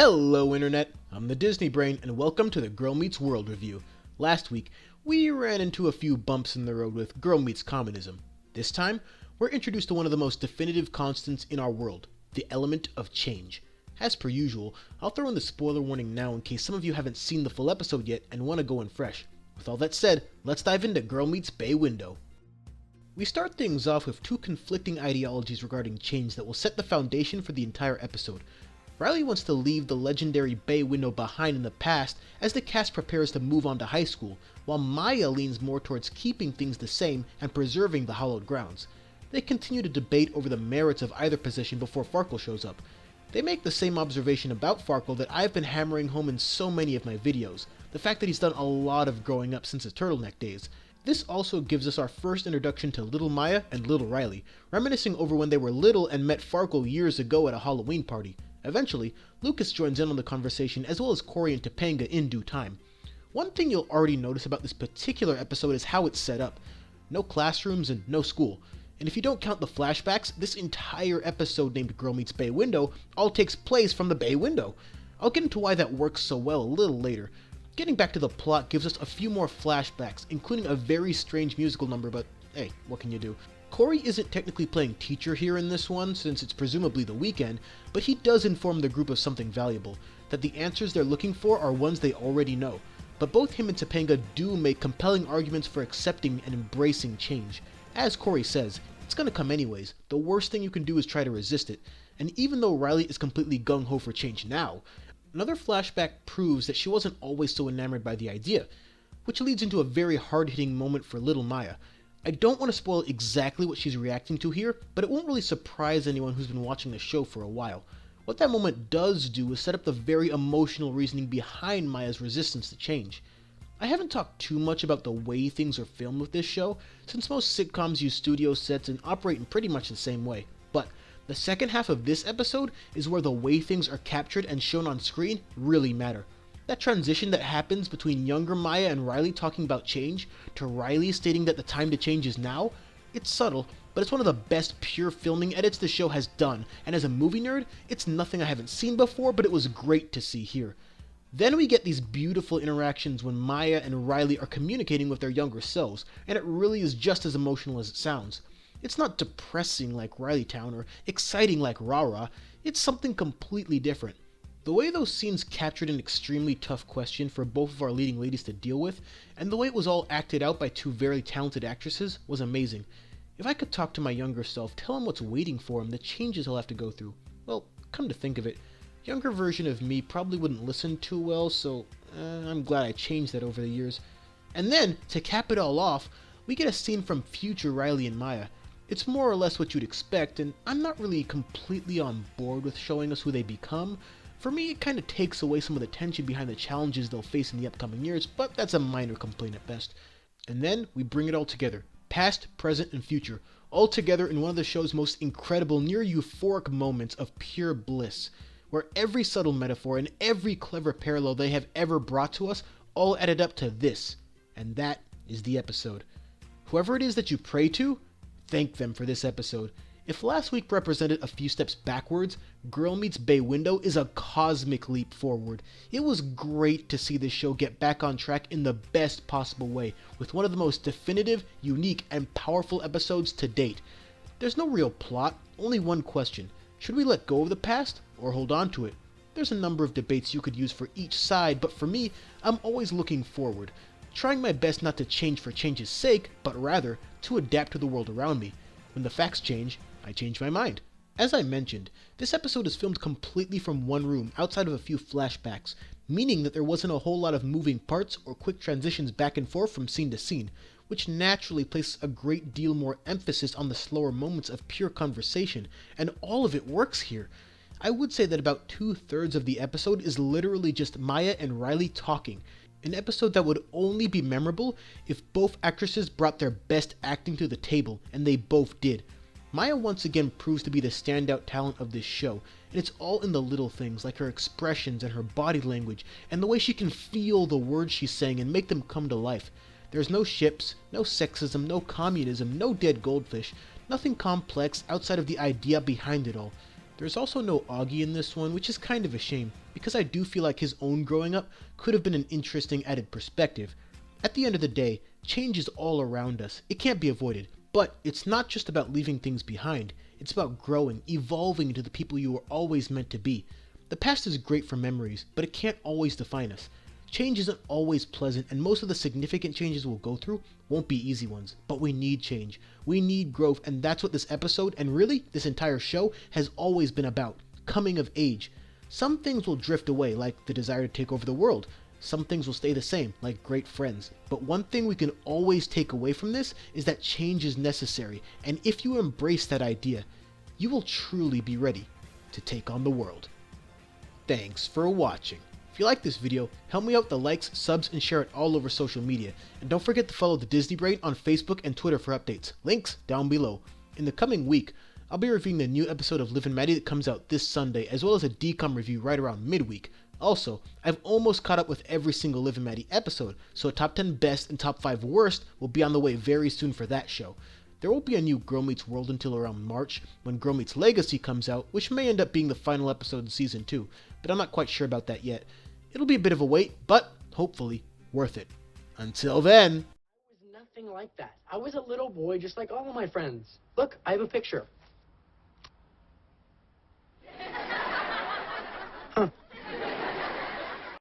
Hello Internet, I'm the Disney Brain and welcome to the Girl Meets World review. Last week, we ran into a few bumps in the road with Girl Meets Communism. This time, we're introduced to one of the most definitive constants in our world, the element of change. As per usual, I'll throw in the spoiler warning now in case some of you haven't seen the full episode yet and want to go in fresh. With all that said, let's dive into Girl Meets Bay Window. We start things off with two conflicting ideologies regarding change that will set the foundation for the entire episode. Riley wants to leave the legendary bay window behind in the past as the cast prepares to move on to high school, while Maya leans more towards keeping things the same and preserving the hallowed grounds. They continue to debate over the merits of either position before Farkle shows up. They make the same observation about Farkle that I've been hammering home in so many of my videos, the fact that he's done a lot of growing up since his turtleneck days. This also gives us our first introduction to Little Maya and Little Riley, reminiscing over when they were little and met Farkle years ago at a Halloween party. Eventually, Lucas joins in on the conversation as well as Cory and Topanga in due time. One thing you'll already notice about this particular episode is how it's set up. No classrooms and no school. And if you don't count the flashbacks, this entire episode named Girl Meets Bay Window all takes place from the bay window. I'll get into why that works so well a little later. Getting back to the plot gives us a few more flashbacks, including a very strange musical number, but hey, what can you do? Cory isn't technically playing teacher here in this one, since it's presumably the weekend, but he does inform the group of something valuable, that the answers they're looking for are ones they already know. But both him and Topanga do make compelling arguments for accepting and embracing change. As Cory says, it's gonna come anyways, the worst thing you can do is try to resist it, and even though Riley is completely gung-ho for change now, another flashback proves that she wasn't always so enamored by the idea, which leads into a very hard-hitting moment for Little Maya. I don't want to spoil exactly what she's reacting to here, but it won't really surprise anyone who's been watching the show for a while. What that moment does do is set up the very emotional reasoning behind Maya's resistance to change. I haven't talked too much about the way things are filmed with this show, since most sitcoms use studio sets and operate in pretty much the same way, but the second half of this episode is where the way things are captured and shown on screen really matter. That transition that happens between younger Maya and Riley talking about change, to Riley stating that the time to change is now, it's subtle, but it's one of the best pure filming edits the show has done, and as a movie nerd, it's nothing I haven't seen before, but it was great to see here. Then we get these beautiful interactions when Maya and Riley are communicating with their younger selves, and it really is just as emotional as it sounds. It's not depressing like Riley Town or exciting like Rah Rah, it's something completely different. The way those scenes captured an extremely tough question for both of our leading ladies to deal with, and the way it was all acted out by two very talented actresses, was amazing. If I could talk to my younger self, tell him what's waiting for him, the changes he'll have to go through, well, come to think of it, younger version of me probably wouldn't listen too well, so I'm glad I changed that over the years. And then, to cap it all off, we get a scene from future Riley and Maya. It's more or less what you'd expect, and I'm not really completely on board with showing us who they become. For me, it kind of takes away some of the tension behind the challenges they'll face in the upcoming years, but that's a minor complaint at best. And then, we bring it all together. Past, present, and future. All together in one of the show's most incredible, near euphoric moments of pure bliss, where every subtle metaphor and every clever parallel they have ever brought to us all added up to this. And that is the episode. Whoever it is that you pray to, thank them for this episode. If last week represented a few steps backwards, Girl Meets Bay Window is a cosmic leap forward. It was great to see this show get back on track in the best possible way, with one of the most definitive, unique, and powerful episodes to date. There's no real plot, only one question. Should we let go of the past, or hold on to it? There's a number of debates you could use for each side, but for me, I'm always looking forward, trying my best not to change for change's sake, but rather to adapt to the world around me. When the facts change, I change my mind. As I mentioned, this episode is filmed completely from one room outside of a few flashbacks, meaning that there wasn't a whole lot of moving parts or quick transitions back and forth from scene to scene, which naturally places a great deal more emphasis on the slower moments of pure conversation, and all of it works here. I would say that about 2/3 of the episode is literally just Maya and Riley talking, an episode that would only be memorable if both actresses brought their best acting to the table, and they both did. Maya once again proves to be the standout talent of this show, and it's all in the little things like her expressions and her body language, and the way she can feel the words she's saying and make them come to life. There's no ships, no sexism, no communism, no dead goldfish, nothing complex outside of the idea behind it all. There's also no Augie in this one, which is kind of a shame, because I do feel like his own growing up could have been an interesting added perspective. At the end of the day, change is all around us. It can't be avoided. But it's not just about leaving things behind. It's about growing, evolving into the people you were always meant to be. The past is great for memories, but it can't always define us. Change isn't always pleasant, and most of the significant changes we'll go through won't be easy ones. But we need change. We need growth, and that's what this episode, and really this entire show, has always been about. Coming of age. Some things will drift away, like the desire to take over the world. Some things will stay the same, like great friends. But one thing we can always take away from this is that change is necessary, and if you embrace that idea, you will truly be ready to take on the world. Thanks for watching. If you like this video, help me out with the likes, subs, and share it all over social media. And don't forget to follow the Disney Brain on Facebook and Twitter for updates. Links down below. In the coming week, I'll be reviewing the new episode of Liv and Maddie that comes out this Sunday, as well as a DCOM review right around midweek. Also, I've almost caught up with every single Liv and Maddie episode, so a top 10 best and top 5 worst will be on the way very soon for that show. There won't be a new Girl Meets World until around March, when Girl Meets Legacy comes out, which may end up being the final episode of Season 2, but I'm not quite sure about that yet. It'll be a bit of a wait, but hopefully worth it. Until then... I was nothing like that. I was a little boy just like all of my friends. Look, I have a picture.